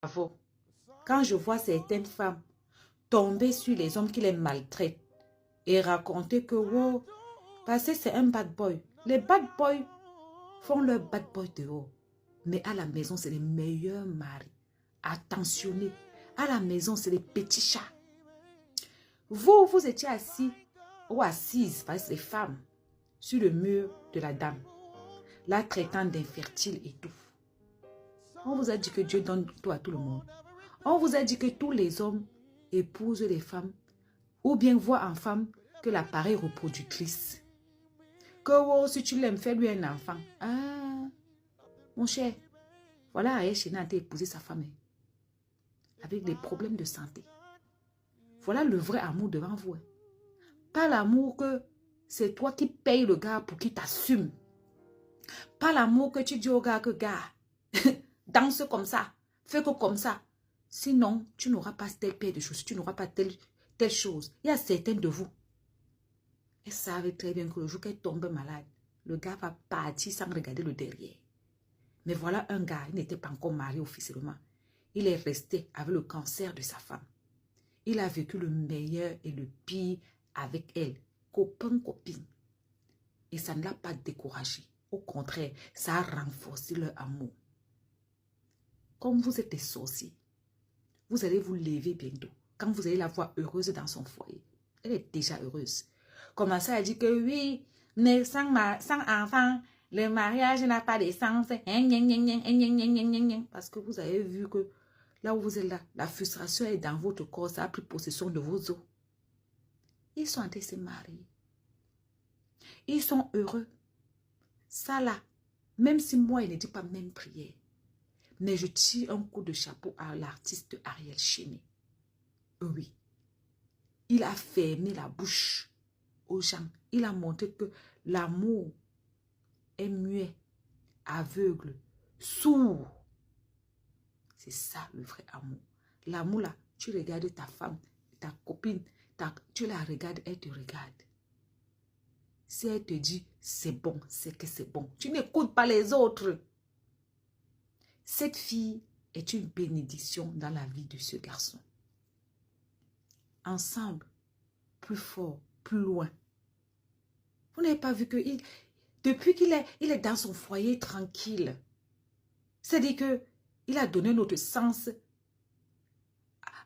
Bravo. Quand je vois certaines femmes tomber sur les hommes qui les maltraitent et raconter que, wow, parce que c'est un bad boy. Les bad boys font leur bad boy dehors. Mais à la maison, c'est les meilleurs maris. Attentionnés. À la maison, c'est les petits chats. Vous étiez assis ou assise, parce que les femmes, sur le mur de la dame, la traitant d'infertile et tout. On vous a dit que Dieu donne tout à tout le monde. On vous a dit que tous les hommes épousent les femmes ou bien voient en femme que l'appareil reproductrice. Que oh, si tu l'aimes, fais-lui un enfant. Ah, mon cher, voilà Aïe-Chena a épousé sa femme avec des problèmes de santé. Voilà le vrai amour devant vous. Pas l'amour que c'est toi qui payes le gars pour qu'il t'assume. Pas l'amour que tu dis au gars que gars, danse comme ça, fais que comme ça. Sinon, tu n'auras pas telle paire de choses, tu n'auras pas telle chose. Il y a certaines de vous. Elles savent très bien que le jour qu'elle tombe malade, le gars va partir sans regarder le derrière. Mais voilà un gars, il n'était pas encore marié officiellement. Il est resté avec le cancer de sa femme. Il a vécu le meilleur et le pire avec elle, copain, copine. Et ça ne l'a pas découragé. Au contraire, ça a renforcé leur amour. Comme vous êtes des sorciers, vous allez vous lever bientôt. Quand vous allez la voir heureuse dans son foyer, elle est déjà heureuse. Commencez à dire que oui, mais sans enfant, le mariage n'a pas de sens. Parce que vous avez vu que là où vous êtes là, la frustration est dans votre corps, ça a pris possession de vos os. Ils sont en train de se marier. Ils sont heureux. Ça là, même si moi, il ne dit pas même prière, mais je tire un coup de chapeau à l'artiste Ariel Chéné. Oui. Il a fermé la bouche aux gens. Il a montré que l'amour est muet, aveugle, sourd. C'est ça le vrai amour. L'amour là, tu regardes ta femme, ta copine, tu la regardes, elle te regarde. Si elle te dit c'est bon, c'est que c'est bon. Tu n'écoutes pas les autres. Cette fille est une bénédiction dans la vie de ce garçon. Ensemble, plus fort, plus loin. Vous n'avez pas vu que depuis qu'il est dans son foyer tranquille, c'est-à-dire qu'il a donné notre sens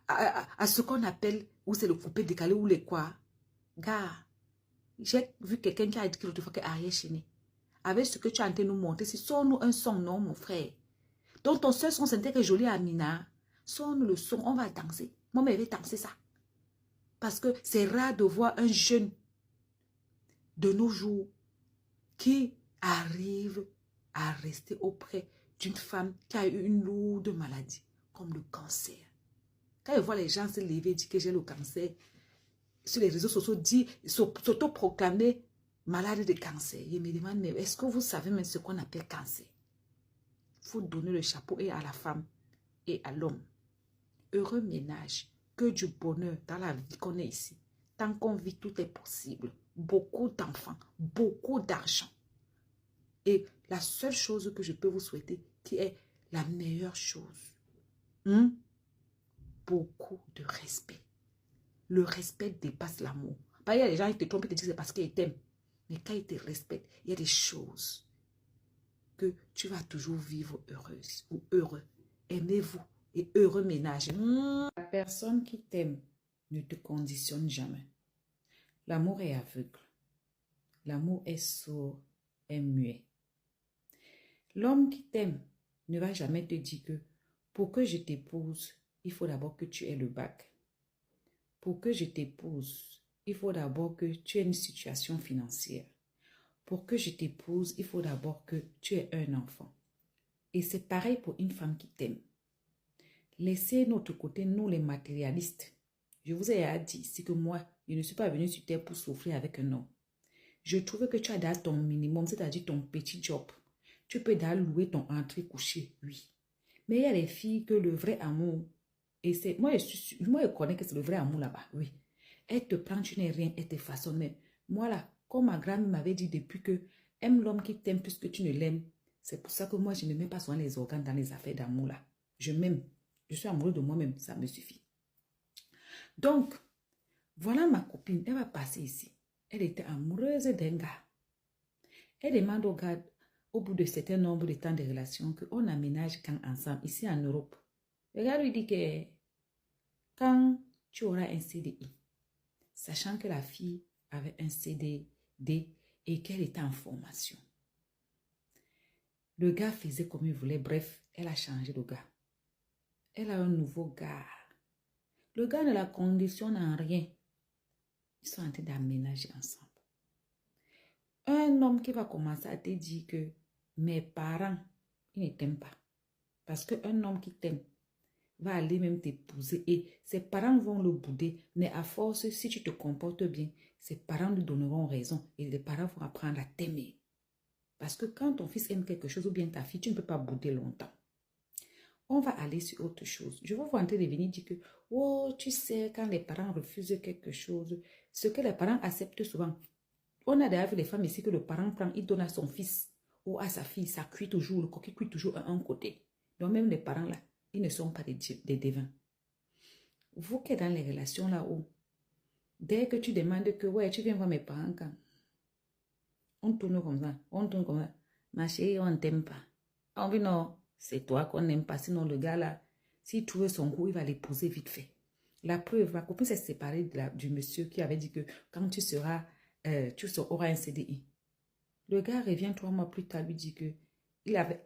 à ce qu'on appelle, ou c'est le coupé décalé, ou les quoi. Gars, j'ai vu quelqu'un qui a dit l'autre fois que Ariel Chéné, avec ce que tu as en train de nous montrer, si sors-nous un son, non, mon frère. Donc ton seul son, c'était que joli Amina. Sors-nous le son, on va danser. Moi, je vais danser ça. Parce que c'est rare de voir un jeune de nos jours qui arrive à rester auprès d'une femme qui a eu une lourde maladie, comme le cancer. Quand je vois les gens se lever et dire que j'ai le cancer, sur les réseaux sociaux, s'auto-proclamer malade de cancer, je me demande, mais est-ce que vous savez même ce qu'on appelle cancer? Il faut donner le chapeau et à la femme et à l'homme. Heureux ménage, que du bonheur dans la vie qu'on est ici. Tant qu'on vit, tout est possible. Beaucoup d'enfants, beaucoup d'argent. Et la seule chose que je peux vous souhaiter, qui est la meilleure chose, beaucoup de respect. Le respect dépasse l'amour. Il y a des gens qui te trompent et te disent c'est parce qu'ils t'aiment. Mais quand ils te respectent, il y a des choses que tu vas toujours vivre heureuse ou heureux. Aimez-vous et heureux ménage. La personne qui t'aime ne te conditionne jamais. L'amour est aveugle. L'amour est sourd, est muet. L'homme qui t'aime ne va jamais te dire que pour que je t'épouse, il faut d'abord que tu aies le bac. Pour que je t'épouse, il faut d'abord que tu aies une situation financière. Pour que je t'épouse, il faut d'abord que tu aies un enfant. Et c'est pareil pour une femme qui t'aime. Laissez notre côté, nous les matérialistes. Je vous ai dit, c'est que moi, je ne suis pas venue sur terre pour souffrir avec un homme. Je trouve que tu as déjà ton minimum, c'est-à-dire ton petit job. Tu peux déjà louer ton entrée couchée, oui. Mais il y a les filles que le vrai amour, et c'est moi je connais que c'est le vrai amour là-bas, oui. Elle te prend, tu n'es rien, elle te façonne. Mais moi là, comme ma grand-mère m'avait dit depuis que aime l'homme qui t'aime plus que tu ne l'aimes, c'est pour ça que moi je ne mets pas souvent les organes dans les affaires d'amour là. Je m'aime. Je suis amoureux de moi-même, ça me suffit. Donc, voilà ma copine, elle va passer ici. Elle était amoureuse d'un gars. Elle demande au gars, au bout de certain nombre de temps de relations, qu'on aménage quand ensemble, ici en Europe. Le gars lui dit que quand tu auras un CDI, sachant que la fille avait un CDD et qu'elle était en formation. Le gars faisait comme il voulait. Bref, elle a changé de gars. Elle a un nouveau gars. Le gars ne la conditionne en rien. Ils sont en train d'aménager ensemble. Un homme qui va commencer à te dire que mes parents, ils ne t'aiment pas. Parce qu'un homme qui t'aime va aller même t'épouser et ses parents vont le bouder. Mais à force, si tu te comportes bien, ses parents lui donneront raison et les parents vont apprendre à t'aimer. Parce que quand ton fils aime quelque chose ou bien ta fille, tu ne peux pas bouder longtemps. On va aller sur autre chose. Je vais vous en train de venir dire que, oh, tu sais, quand les parents refusent quelque chose, ce que les parents acceptent souvent. On a d'ailleurs vu les femmes ici que le parent prend, il donne à son fils ou à sa fille, ça cuit toujours, le coquille cuit toujours à un côté. Donc même les parents là, ils ne sont pas des devins. Vous qui êtes dans les relations là-haut, dès que tu demandes que, ouais, tu viens voir mes parents quand on tourne comme ça, on tourne comme ça. Ma chérie, on ne t'aime pas. On dit non, c'est toi qu'on n'aime pas. Sinon, le gars là, s'il trouve son goût, il va l'épouser vite fait. La preuve, ma copine s'est séparée du monsieur qui avait dit que quand tu auras un CDI. Le gars revient 3 mois plus tard, lui dit que,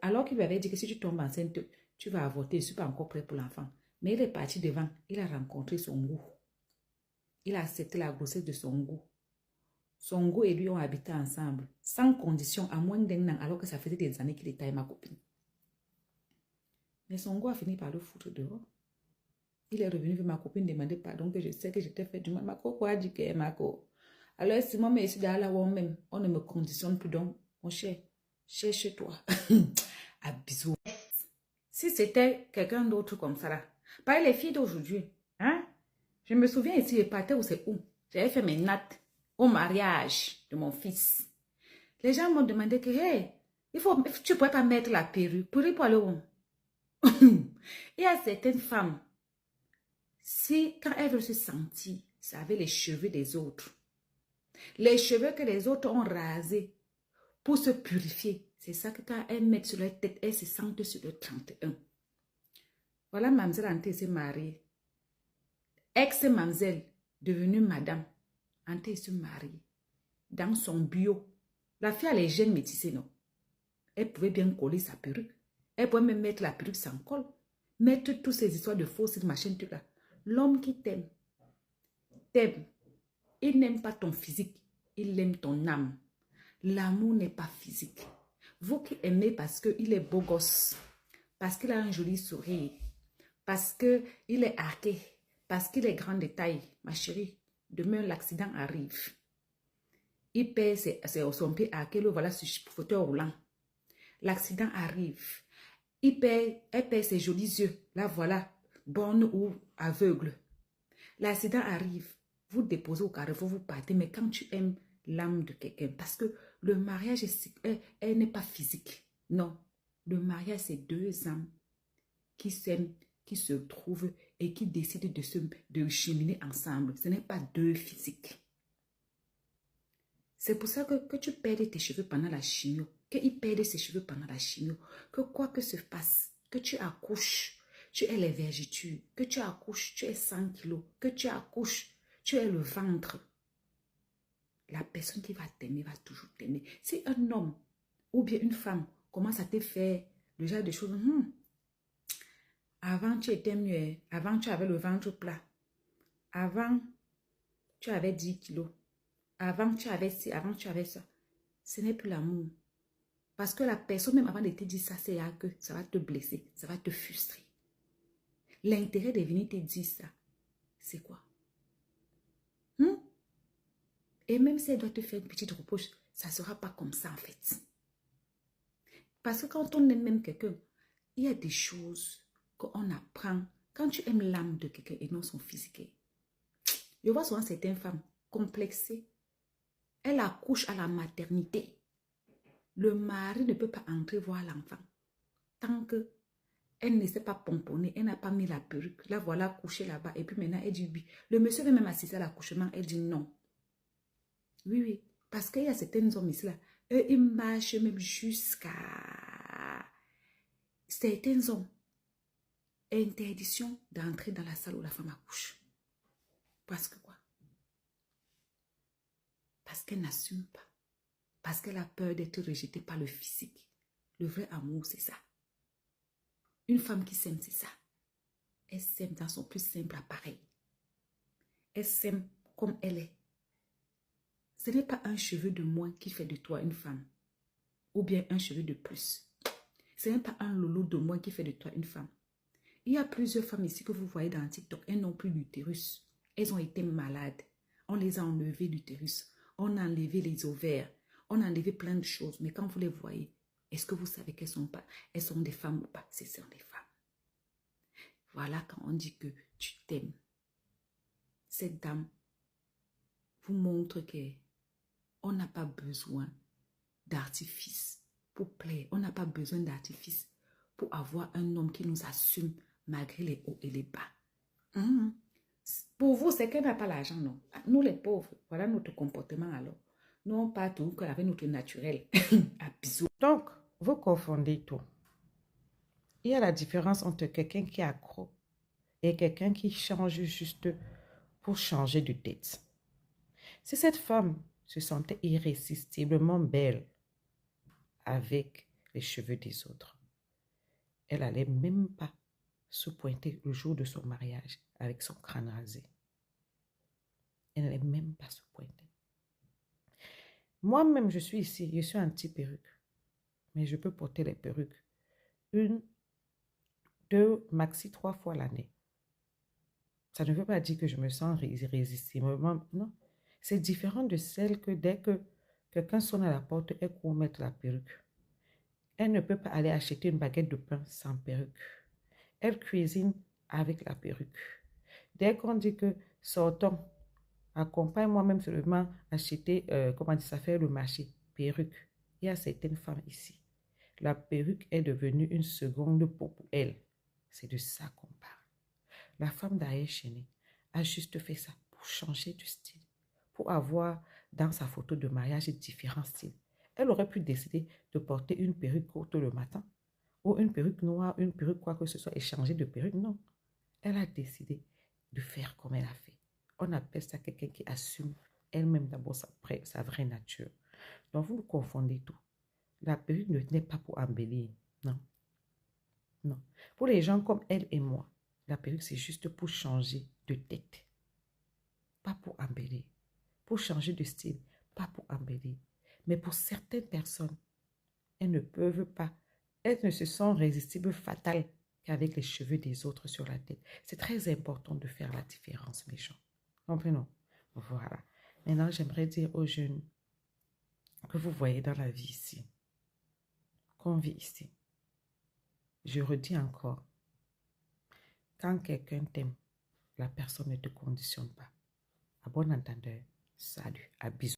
alors qu'il lui avait dit que si tu tombes enceinte, tu vas avorter, je ne suis pas encore prêt pour l'enfant. Mais il est parti devant, il a rencontré son goût. Il a accepté la grossesse de son goût. Son goût et lui ont habité ensemble, sans condition, à moins d'un an, alors que ça faisait des années qu'il était avec ma copine. Mais son goût a fini par le foutre dehors. Il est revenu vers ma copine demander pardon, que je sais que je t'ai fait du mal. Ma copine a dit que ma copine. Alors, si moi, je suis dans la même, on ne me conditionne plus. Donc, mon cher, cherche-toi. À bisous. Si c'était quelqu'un d'autre comme ça là, pas les filles d'aujourd'hui, hein? Je me souviens ici, je partais où c'est où? J'avais fait mes nattes au mariage de mon fils. Les gens m'ont demandé que, hey, tu ne pourrais pas mettre la perruque pour aller où? Il y a certaines femmes, quand elles veulent se sentir, c'est avec les cheveux des autres. Les cheveux que les autres ont rasés pour se purifier. C'est ça que quand elles mettent sur leur tête, elles se sentent sur le 31. Voilà, mademoiselle Ante s'est mariée. Ex-mademoiselle, devenue madame. Ante se marie. Dans son bio. La fille a les gènes métissés, non? Elle pouvait bien coller sa perruque. Elle pouvait même mettre la perruque sans col. Mettre toutes ces histoires de fausses machines, tout là. L'homme qui t'aime, t'aime. Il n'aime pas ton physique, il aime ton âme. L'amour n'est pas physique. Vous qui aimez parce qu'il est beau gosse, parce qu'il a un joli sourire, parce qu'il est arqué, parce qu'il est grand de taille, ma chérie, demain l'accident arrive. Il perd son pied arqué, le voilà sur le fauteuil roulant. L'accident arrive. Elle perd ses jolis yeux, là voilà, borne ou aveugle. L'accident arrive. Vous déposez au carrefour, vous partez, mais quand tu aimes l'âme de quelqu'un, parce que le mariage, elle n'est pas physique. Non, le mariage, c'est 2 âmes qui s'aiment, qui se trouvent et qui décident de cheminer ensemble. Ce n'est pas 2 physiques. C'est pour ça que tu perds tes cheveux pendant la chimio, qu'il perde ses cheveux pendant la chimio, que quoi que se passe, que tu accouches, tu es les vergetures, que tu accouches, tu es 100 kilos, que tu accouches, tu es le ventre. La personne qui va t'aimer va toujours t'aimer. Si un homme ou bien une femme commence à te faire le genre de choses, avant tu étais mieux, avant tu avais le ventre plat, avant tu avais 10 kilos, avant tu avais ci, avant tu avais ça, ce n'est plus l'amour. Parce que la personne, même avant de te dire ça, c'est que ça va te blesser, ça va te frustrer. L'intérêt de venir te dire ça, c'est quoi? Et même si elle doit te faire une petite reproche, ça ne sera pas comme ça en fait. Parce que quand on aime même quelqu'un, il y a des choses qu'on apprend quand tu aimes l'âme de quelqu'un et non son physique. Je vois souvent certaines femmes complexées. Elles accouchent à la maternité. Le mari ne peut pas entrer voir l'enfant tant que Elle ne s'est pas pomponnée, elle n'a pas mis la perruque. La voilà couchée là-bas. Et puis maintenant, elle dit oui. Le monsieur veut même assister à l'accouchement. Elle dit non. Oui, oui. Parce qu'il y a certains hommes ici là. Eux, ils marchent même jusqu'à certains hommes. Interdiction d'entrer dans la salle où la femme accouche. Parce que quoi? Parce qu'elle n'assume pas. Parce qu'elle a peur d'être rejetée par le physique. Le vrai amour, c'est ça. Une femme qui s'aime, c'est ça. Elle s'aime dans son plus simple appareil. Elle s'aime comme elle est. Ce n'est pas un cheveu de moins qui fait de toi une femme. Ou bien un cheveu de plus. Ce n'est pas un lolo de moins qui fait de toi une femme. Il y a plusieurs femmes ici que vous voyez dans TikTok. Elles n'ont plus d'utérus. Elles ont été malades. On les a enlevées l'utérus. On a enlevé les ovaires. On a enlevé plein de choses. Mais quand vous les voyez, est-ce que vous savez qu'elles sont pas, elles sont des femmes ou pas? Ce sont des femmes. Voilà quand on dit que tu t'aimes. Cette dame vous montre qu'on n'a pas besoin d'artifice pour plaire. On n'a pas besoin d'artifice pour avoir un homme qui nous assume malgré les hauts et les bas. Pour vous, c'est qu'elle n'a pas l'argent, non? Nous, les pauvres, voilà notre comportement alors. Nous, on part tout avec notre naturel. À bisous. Donc, vous confondez tout. Il y a la différence entre quelqu'un qui est accro et quelqu'un qui change juste pour changer de tête. Si cette femme se sentait irrésistiblement belle avec les cheveux des autres, elle n'allait même pas se pointer le jour de son mariage avec son crâne rasé. Elle n'allait même pas se pointer. Moi-même, je suis ici, je suis anti-perruque. Mais je peux porter les perruques 1, 2, maxi 3 fois l'année. Ça ne veut pas dire que je me sens irrésistiblement. Non. C'est différent de celle que dès que quelqu'un sonne à la porte, elle court mettre la perruque. Elle ne peut pas aller acheter une baguette de pain sans perruque. Elle cuisine avec la perruque. Dès qu'on dit que sortons, accompagne-moi même seulement acheter, faire le marché, perruque. Il y a certaines femmes ici. La perruque est devenue une seconde peau pour elle. C'est de ça qu'on parle. La femme d'Aïe Chéné a juste fait ça pour changer de style, pour avoir dans sa photo de mariage différents styles. Elle aurait pu décider de porter une perruque courte le matin, ou une perruque noire, une perruque quoi que ce soit, et changer de perruque. Non. Elle a décidé de faire comme elle a fait. On appelle ça quelqu'un qui assume elle-même d'abord sa vraie nature. Donc, vous confondez tout. La perruque n'est pas pour embellir. Non. Non. Pour les gens comme elle et moi, la perruque, c'est juste pour changer de tête. Pas pour embellir. Pour changer de style. Pas pour embellir. Mais pour certaines personnes, elles ne peuvent pas. Elles ne se sentent résistibles fatales qu'avec les cheveux des autres sur la tête. C'est très important de faire la différence, mes gens. Comprenez? Voilà. Maintenant, j'aimerais dire aux jeunes que vous voyez dans la vie ici, qu'on vit ici. Je redis encore, quand quelqu'un t'aime, la personne ne te conditionne pas. À bon entendeur, salut, à bisous.